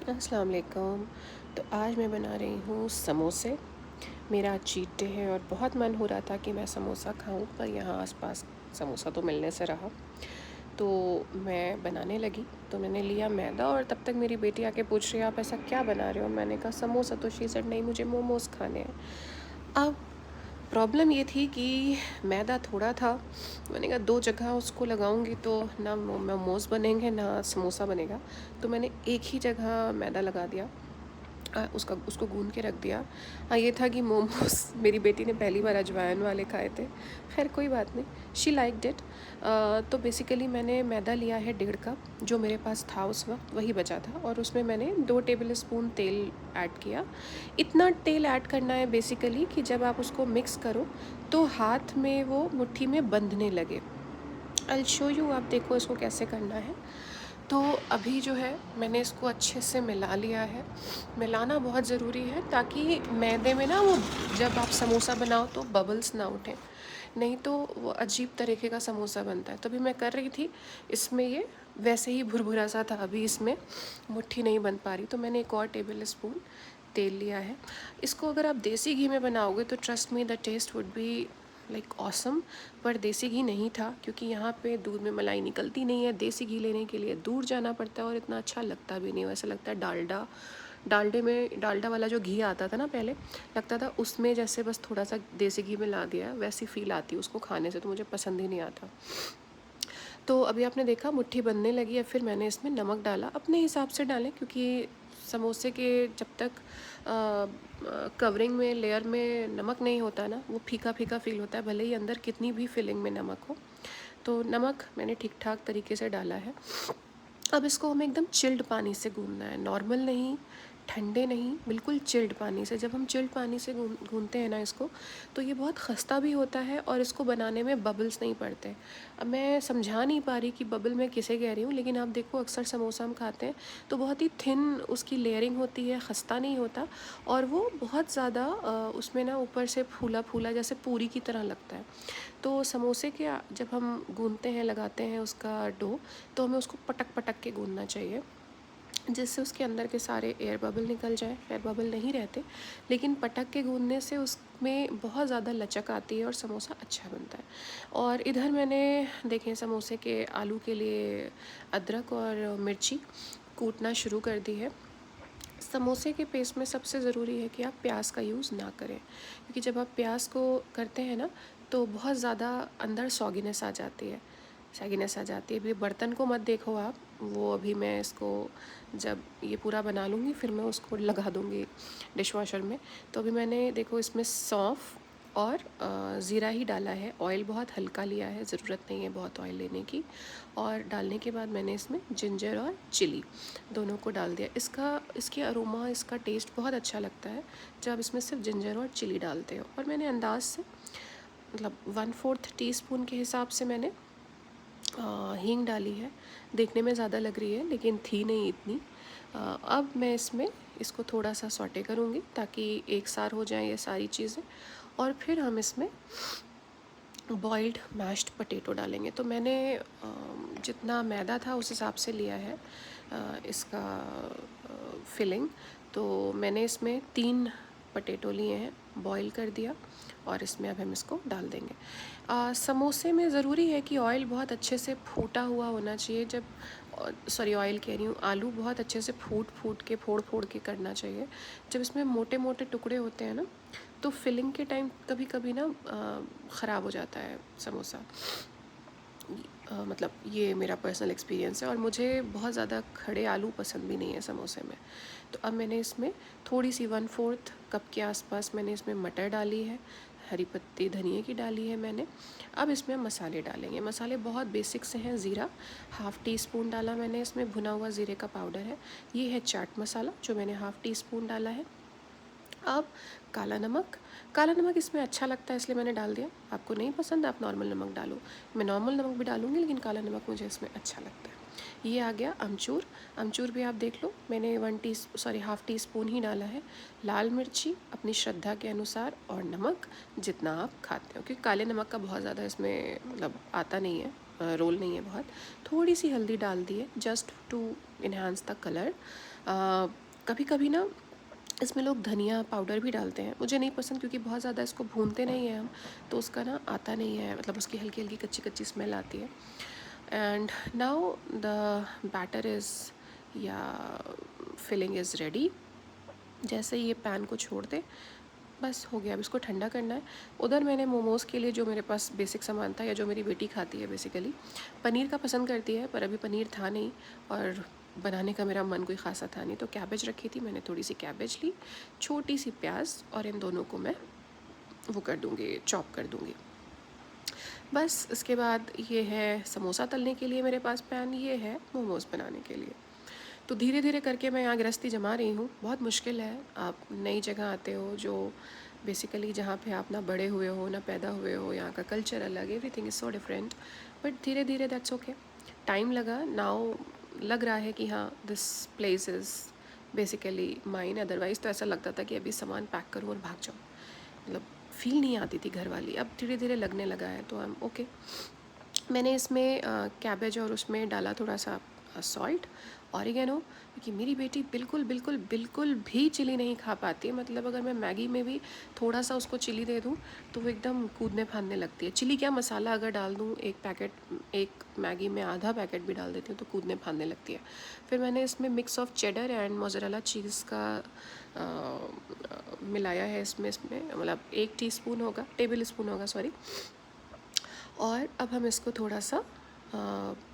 अस्सलाम वालेकुम। तो आज मैं बना रही हूँ समोसे। मेरा चीट डे है और बहुत मन हो रहा था कि मैं समोसा खाऊं, पर यहाँ आसपास समोसा तो मिलने से रहा। तो मैं बनाने लगी, तो मैंने लिया मैदा और तब तक मेरी बेटी आके पूछ रही है आप ऐसा क्या बना रहे हो। मैंने कहा समोसा। तो शी सेड नहीं, मुझे मोमोज़ खाने हैं। अब प्रॉब्लम ये थी कि मैदा थोड़ा था। मैंने कहा दो जगह उसको लगाऊंगी तो ना मोमोज़ बनेंगे ना समोसा बनेगा। तो मैंने एक ही जगह मैदा लगा दिया, उसको गूंद के रख दिया। हाँ, ये था कि मोमोज़ मेरी बेटी ने पहली बार अजवाइन वाले खाए थे। खैर कोई बात नहीं, शी लाइक्ड इट। तो बेसिकली मैंने मैदा लिया है 1.5 कप, जो मेरे पास था उस वक्त वही बचा था, और उसमें मैंने 2 टेबल स्पून तेल ऐड किया। इतना तेल ऐड करना है बेसिकली कि जब आप उसको मिक्स करो तो हाथ में वो मुट्ठी में बंधने लगे। आई विल शो यू, आप देखो इसको कैसे करना है। तो अभी जो है मैंने इसको अच्छे से मिला लिया है। मिलाना बहुत ज़रूरी है ताकि मैदे में ना वो, जब आप समोसा बनाओ तो बबल्स ना उठें, नहीं तो वो अजीब तरीके का समोसा बनता है। तो अभी मैं कर रही थी इसमें, ये वैसे ही भुरभुरा सा था, अभी इसमें मुट्ठी नहीं बन पा रही। तो मैंने एक और टेबल स्पून तेल लिया है। इसको अगर आप देसी घी में बनाओगे तो trust me the taste would be like awesome. पर देसी घी नहीं था क्योंकि यहाँ पे दूध में मलाई निकलती नहीं है। देसी घी लेने के लिए दूर जाना पड़ता है और इतना अच्छा लगता भी नहीं, वैसा लगता है डालडा, डालडे में डालडा वाला जो घी आता था ना पहले, लगता था उसमें जैसे बस थोड़ा सा देसी घी में ला दिया, वैसी फील आती है उसको खाने से, तो मुझे पसंद ही नहीं आता। तो अभी आपने देखा मुट्ठी बनने लगी है। फिर मैंने इसमें नमक डाला, अपने हिसाब से डालें क्योंकि समोसे के जब तक कवरिंग में लेयर में नमक नहीं होता ना, वो फीका फीका फील होता है, भले ही अंदर कितनी भी फिलिंग में नमक हो। तो नमक मैंने ठीक ठाक तरीके से डाला है। अब इसको हमें एकदम चिल्ड पानी से गूंदना है, नॉर्मल नहीं, ठंडे नहीं, बिल्कुल चिल्ड पानी से। जब हम चिल्ड पानी से गूंदते हैं ना इसको, तो ये बहुत खस्ता भी होता है और इसको बनाने में बबल्स नहीं पड़ते। अब मैं समझा नहीं पा रही कि बबल मैं किसे कह रही हूँ, लेकिन आप देखो अक्सर समोसा हम खाते हैं तो बहुत ही थिन उसकी लेयरिंग होती है, खस्ता नहीं होता, और वो बहुत ज़्यादा उसमें ना ऊपर से फूला फूला जैसे पूरी की तरह लगता है। तो समोसे के जब हम गूंदते हैं, लगाते हैं उसका डो, तो हमें उसको पटक पटक के गूंदना चाहिए, जिससे उसके अंदर के सारे एयर बबल निकल जाए। एयर बबल नहीं रहते, लेकिन पटक के गूंदने से उसमें बहुत ज़्यादा लचक आती है और समोसा अच्छा बनता है। और इधर मैंने देखें समोसे के आलू के लिए अदरक और मिर्ची कूटना शुरू कर दी है। समोसे के पेस्ट में सबसे ज़रूरी है कि आप प्याज का यूज़ ना करें, क्योंकि जब आप प्याज को करते हैं ना तो बहुत ज़्यादा अंदर सॉगिनेस आ जाती है, सैगीनेस आ जाती है। अभी बर्तन को मत देखो आप, वो अभी मैं इसको जब ये पूरा बना लूँगी फिर मैं उसको लगा दूँगी डिश वॉशर में। तो अभी मैंने देखो इसमें सौंफ और ज़ीरा ही डाला है। ऑयल बहुत हल्का लिया है, ज़रूरत नहीं है बहुत ऑयल लेने की। और डालने के बाद मैंने इसमें जिंजर और चिली दोनों को डाल दिया। इसकी अरोमा, इसका टेस्ट बहुत अच्छा लगता है जब आप इसमें सिर्फ जिंजर और चिली डालते हो। और मैंने अंदाज से, मतलब 1/4 टीस्पून के हिसाब से मैंने हींग डाली है। देखने में ज़्यादा लग रही है लेकिन थी नहीं इतनी। अब मैं इसमें इसको थोड़ा सा सॉटे करूँगी ताकि एक सार हो जाए ये सारी चीज़ें, और फिर हम इसमें बॉइल्ड मैश्ड पटेटो डालेंगे। तो मैंने जितना मैदा था उस हिसाब से लिया है इसका फिलिंग। तो मैंने इसमें 3 पटेटो लिए हैं, बॉईल कर दिया, और इसमें अब हम इसको डाल देंगे। समोसे में ज़रूरी है कि ऑयल बहुत अच्छे से फूटा हुआ होना चाहिए। जब सॉरी ऑयल कह रही हूँ, आलू बहुत अच्छे से फोड़ फोड़ के करना चाहिए। जब इसमें मोटे मोटे टुकड़े होते हैं ना, तो फिलिंग के टाइम कभी कभी ना ख़राब हो जाता है समोसा। मतलब ये मेरा पर्सनल एक्सपीरियंस है, और मुझे बहुत ज़्यादा खड़े आलू पसंद भी नहीं है समोसे में। तो अब मैंने इसमें थोड़ी सी 1/4 कप के आसपास मैंने इसमें मटर डाली है, हरी पत्ती धनिए की डाली है मैंने। अब इसमें मसाले डालेंगे। मसाले बहुत बेसिक से हैं। ज़ीरा 1/2 टीस्पून डाला मैंने, इसमें भुना हुआ ज़ीरे का पाउडर है। ये है चाट मसाला जो मैंने 1/2 टीस्पून डाला है। अब काला नमक, काला नमक इसमें अच्छा लगता है इसलिए मैंने डाल दिया। आपको नहीं पसंद आप नॉर्मल नमक डालो, मैं नॉर्मल नमक भी डालूँगी लेकिन काला नमक मुझे इसमें अच्छा लगता है। ये आ गया अमचूर। अमचूर भी आप देख लो, मैंने 1/2 टीस्पून ही डाला है। लाल मिर्ची अपनी श्रद्धा के अनुसार, और नमक जितना आप खाते हो, क्योंकि काले नमक का बहुत ज़्यादा इसमें मतलब आता नहीं है, रोल नहीं है बहुत। थोड़ी सी हल्दी डाल दी है just to enhance the colour. कभी कभी ना इसमें लोग धनिया पाउडर भी डालते हैं, मुझे नहीं पसंद क्योंकि बहुत ज़्यादा इसको भूनते नहीं हैं हम, तो उसका ना आता नहीं है, मतलब उसकी हल्की हल्की कच्ची कच्ची स्मेल आती है। And now the batter is या फिलिंग इज़ रेडी। जैसे ये पैन को छोड़ दे बस हो गया, अब इसको ठंडा करना है। उधर मैंने मोमोज़ के लिए जो मेरे पास बेसिक सामान था, या जो मेरी बेटी खाती है बेसिकली, पनीर का पसंद करती है, पर अभी पनीर था नहीं और बनाने का मेरा मन कोई ख़ासा था नहीं, तो कैबेज रखी थी, मैंने थोड़ी सी कैबेज ली, छोटी सी प्याज, और इन दोनों को मैं वो कर दूँगी, चॉप कर दूँगी। बस इसके बाद ये है समोसा तलने के लिए मेरे पास पैन, ये है मोमोज़ बनाने के लिए। तो धीरे धीरे करके मैं यहाँ गृहस्थी जमा रही हूँ। बहुत मुश्किल है, आप नई जगह आते हो जो बेसिकली जहाँ पे आप ना बड़े हुए हो ना पैदा हुए हो, यहाँ का कल्चर अलग, everything is so different, but धीरे धीरे दैट्स ओके। टाइम लगा, नाउ लग रहा है कि हाँ this place is basically mine, otherwise तो ऐसा लगता था कि अभी सामान पैक करूँ और भाग जाऊँ, मतलब फील नहीं आती थी घर वाली। अब धीरे धीरे लगने लगा है, तो आई एम ओके। मैंने इसमें कैबेज और उसमें डाला थोड़ा सा सॉल्ट, ऑरिगेनो, क्योंकि मेरी बेटी बिल्कुल बिल्कुल बिल्कुल भी चिली नहीं खा पाती है। मतलब अगर मैं मैगी में भी थोड़ा सा उसको चिली दे दूँ तो वो एकदम कूदने फांदने लगती है। चिली क्या, मसाला अगर डाल दूँ एक पैकेट, एक मैगी में आधा पैकेट भी डाल देती हूँ तो कूदने फांदने लगती है। फिर मैंने इसमें mix of cheddar and mozzarella cheese का मिलाया है इसमें मतलब 1 टीस्पून होगा, टेबल स्पून होगा सॉरी। और अब हम इसको थोड़ा सा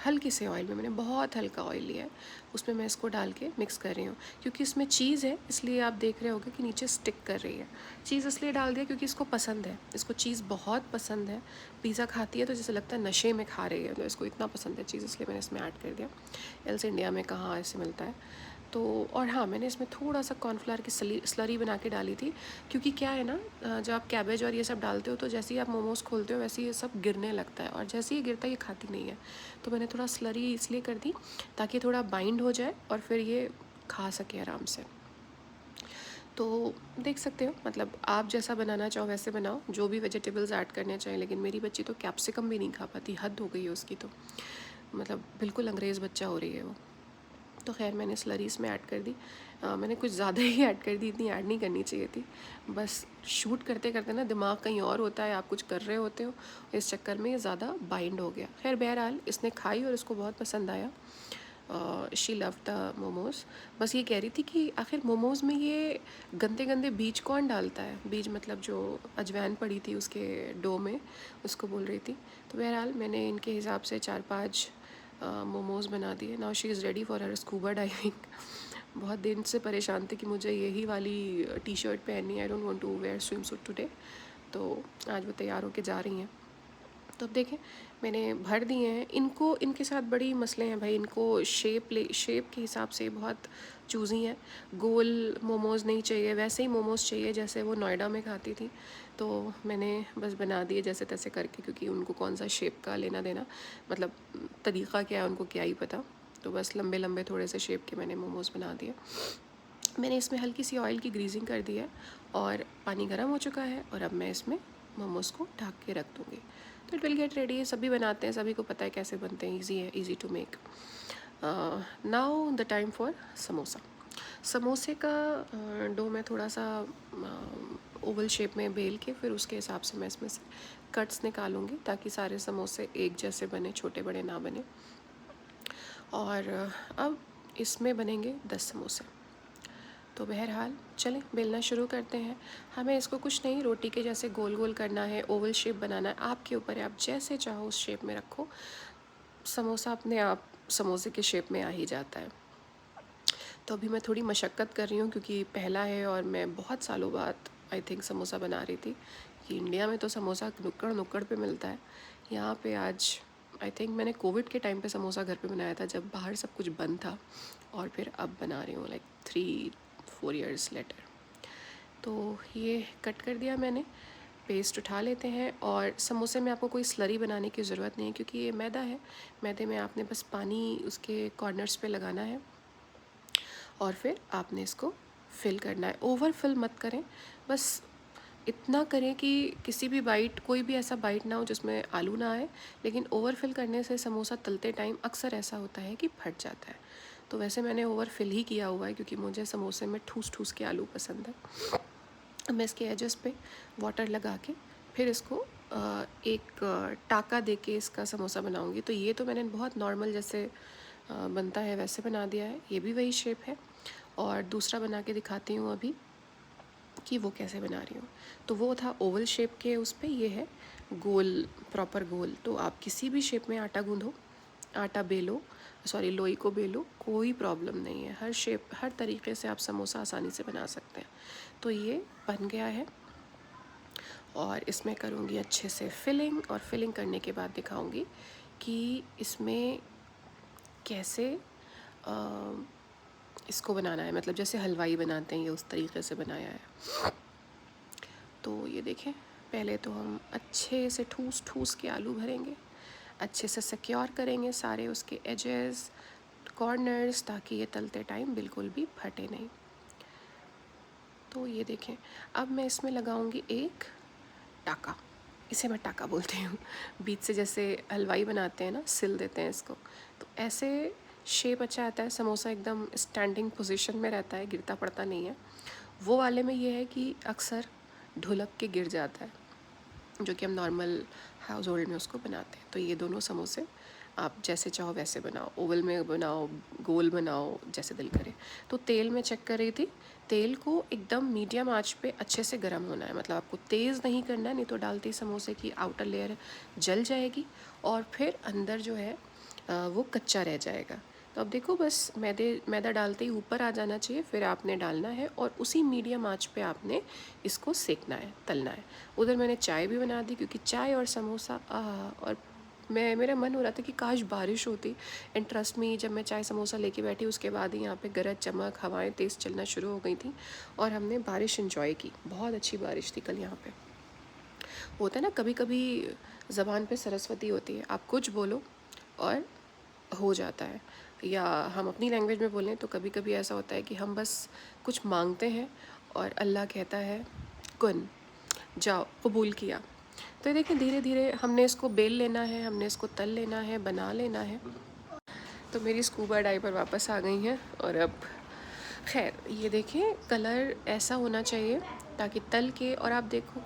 हल्के से ऑयल में, मैंने बहुत हल्का ऑयल लिया है, उसमें मैं इसको डाल के मिक्स कर रही हूँ। क्योंकि इसमें चीज़ है इसलिए आप देख रहे होगे कि नीचे स्टिक कर रही है। चीज़ इसलिए डाल दिया क्योंकि इसको पसंद है, इसको चीज़ बहुत पसंद है। पिज़्ज़ा खाती है तो जैसे लगता है नशे में खा रही है, तो इसको इतना पसंद है चीज़, इसलिए मैंने इसमें ऐड कर दिया। एल्स इंडिया में कहाँ ऐसे मिलता है। तो और हाँ, मैंने इसमें थोड़ा सा कॉर्नफ्लावर की स्लरी बना के डाली थी, क्योंकि क्या है ना, जब आप कैबेज और ये सब डालते हो तो जैसे ही आप मोमोज़ खोलते हो वैसे ही ये सब गिरने लगता है, और जैसे ही गिरता है ये खाती नहीं है। तो मैंने थोड़ा स्लरी इसलिए कर दी ताकि थोड़ा बाइंड हो जाए और फिर ये खा सके आराम से। तो देख सकते हो, मतलब आप जैसा बनाना चाहो वैसे बनाओ, जो भी वेजिटेबल्स ऐड करने चाहिए, लेकिन मेरी बच्ची तो कैप्सिकम भी नहीं खा पाती, हद हो गई है उसकी तो, मतलब बिल्कुल अंग्रेज़ बच्चा हो रही है वो। तो खैर मैंने स्लरीज में ऐड कर दी। मैंने कुछ ज़्यादा ही ऐड कर दी, इतनी ऐड नहीं करनी चाहिए थी। बस शूट करते करते ना दिमाग कहीं और होता है, आप कुछ कर रहे होते हो, इस चक्कर में ये ज़्यादा बाइंड हो गया। खैर बहरहाल इसने खाई और इसको बहुत पसंद आया। She love the momos. बस ये कह रही थी कि आखिर मोमोज़ में ये गंदे गंदे बीज कौन डालता है, बीज मतलब जो अजवाइन पड़ी थी उसके डो में, उसको बोल रही थी। तो बहरहाल मैंने इनके हिसाब से 4-5 मोमोज़ बना दिए। Now she is ready for her scuba diving. बहुत दिन से परेशान थे कि मुझे यही वाली टी शर्ट पहननी है, I don't want to wear swimsuit today. तो आज वो तैयार होके जा रही हैं। तो अब देखें, मैंने भर दिए हैं इनको। इनके साथ बड़ी मसले हैं भाई, इनको शेप के हिसाब से बहुत चूज़ी हैं। गोल मोमोज़ नहीं चाहिए, वैसे ही मोमोज़ चाहिए जैसे वो नोएडा में खाती थी। तो मैंने बस बना दिए जैसे तैसे करके, क्योंकि उनको कौन सा शेप का लेना देना, मतलब तरीक़ा क्या है उनको क्या ही पता। तो बस लंबे लंबे थोड़े से शेप के मैंने मोमोज़ बना दिए। मैंने इसमें हल्की सी ऑयल की ग्रीजिंग कर दी है और पानी गर्म हो चुका है, और अब मैं इसमें मोमोज़ को ढक के रख दूँगी। तो इट विल गेट रेडी। सभी बनाते हैं, सभी को पता है कैसे बनते हैं, ईजी है, easy to make. Now the time for samosa. समोसे का डो मैं थोड़ा सा ओवल शेप में बेल के फिर उसके हिसाब से मैं इसमें से कट्स निकालूंगी, ताकि सारे समोसे एक जैसे बने, छोटे बड़े ना बने। और अब इसमें बनेंगे 10 समोसे। तो बहरहाल चलें बेलना शुरू करते हैं। हमें इसको कुछ नहीं, रोटी के जैसे गोल गोल करना है, ओवल शेप बनाना है, आपके ऊपर है, आप जैसे चाहो उस शेप में रखो। समोसा अपने आप समोसे के शेप में आ ही जाता है। तो अभी मैं थोड़ी मशक्क़त कर रही हूँ क्योंकि पहला है और मैं बहुत सालों बाद आई थिंक समोसा बना रही थी। कि इंडिया में तो समोसा नुक्कड़ नुक्कड़ पे मिलता है, यहाँ पे आज आई थिंक मैंने कोविड के टाइम पे समोसा घर पे बनाया था, जब बाहर सब कुछ बंद था, और फिर अब बना रही हूँ लाइक 3-4 ईयर्स लेटर। तो ये कट कर दिया मैंने, पेस्ट उठा लेते हैं। और समोसे में आपको कोई स्लरी बनाने की ज़रूरत नहीं है क्योंकि ये मैदा है। मैदे में आपने बस पानी उसके कॉर्नर्स पे लगाना है और फिर आपने इसको फिल करना है। ओवर फिल मत करें, बस इतना करें कि किसी भी बाइट, कोई भी ऐसा बाइट ना हो जिसमें आलू ना आए। लेकिन ओवर फिल करने से समोसा तलते टाइम अक्सर ऐसा होता है कि फट जाता है। तो वैसे मैंने ओवर फिल ही किया हुआ है क्योंकि मुझे समोसे में ठूस ठूस के आलू पसंद है। अब मैं इसके एजेस पे वाटर लगा के फिर इसको एक टाका दे के इसका समोसा बनाऊंगी। तो ये तो मैंने बहुत नॉर्मल जैसे बनता है वैसे बना दिया है, ये भी वही शेप है। और दूसरा बना के दिखाती हूँ अभी कि वो कैसे बना रही हूँ। तो वो था ओवल शेप के उस पर, ये है गोल, प्रॉपर गोल। तो आप किसी भी शेप में आटा गूँधो, आटा बेलो, सॉरी लोई को बेलो, कोई प्रॉब्लम नहीं है। हर शेप, हर तरीके से आप समोसा आसानी से बना सकते हैं। तो ये बन गया है और इसमें करूँगी अच्छे से फिलिंग, और फिलिंग करने के बाद दिखाऊँगी कि इसमें कैसे इसको बनाना है, मतलब जैसे हलवाई बनाते हैं ये उस तरीके से बनाया है। तो ये देखें, पहले तो हम अच्छे से ठूस ठूस के आलू भरेंगे, अच्छे से सिक्योर करेंगे सारे उसके एजेस, कॉर्नर्स, ताकि ये तलते टाइम बिल्कुल भी फटे नहीं। तो ये देखें, अब मैं इसमें लगाऊंगी एक टाका, इसे मैं टाका बोलती हूँ। बीच से जैसे हलवाई बनाते हैं ना, सिल देते हैं इसको, तो ऐसे शेप अच्छा आता है, समोसा एकदम स्टैंडिंग पोजीशन में रहता है, गिरता पड़ता नहीं है। वो वाले में ये है कि अक्सर ढुलक के गिर जाता है, जो कि हम नॉर्मल हाउस होल्ड में उसको बनाते हैं। तो ये दोनों समोसे आप जैसे चाहो वैसे बनाओ, ओवल में बनाओ, गोल बनाओ, जैसे दिल करे। तो तेल में चेक कर रही थी, तेल को एकदम मीडियम आंच पे अच्छे से गर्म होना है, मतलब आपको तेज़ नहीं करना है, नहीं तो डालते ही समोसे की आउटर लेयर जल जाएगी और फिर अंदर जो है वो कच्चा रह जाएगा। तो अब देखो, बस मैदा डालते ही ऊपर आ जाना चाहिए, फिर आपने डालना है और उसी मीडियम आंच पे आपने इसको सेकना है, तलना है। उधर मैंने चाय भी बना दी, क्योंकि चाय और समोसा और मेरा मन हो रहा था कि काश बारिश होती। एंड ट्रस्ट मी, जब मैं चाय समोसा लेके बैठी उसके बाद ही यहाँ पे गरज चमक हवाएं तेज़ चलना शुरू हो गई थी और हमने बारिश एंजॉय की। बहुत अच्छी बारिश थी कल यहाँ पे। होता है ना, कभी कभी ज़बान पे सरस्वती होती है, आप कुछ बोलो और हो जाता है। या हम अपनी लैंग्वेज में बोलें तो कभी कभी ऐसा होता है कि हम बस कुछ मांगते हैं और अल्लाह कहता है कुन, जाओ, कबूल किया। तो ये देखिए, धीरे धीरे हमने इसको बेल लेना है, हमने इसको तल लेना है, बना लेना है। तो मेरी स्कूबा डाइपर वापस आ गई हैं और अब खैर ये देखिए, कलर ऐसा होना चाहिए ताकि तल के, और आप देखो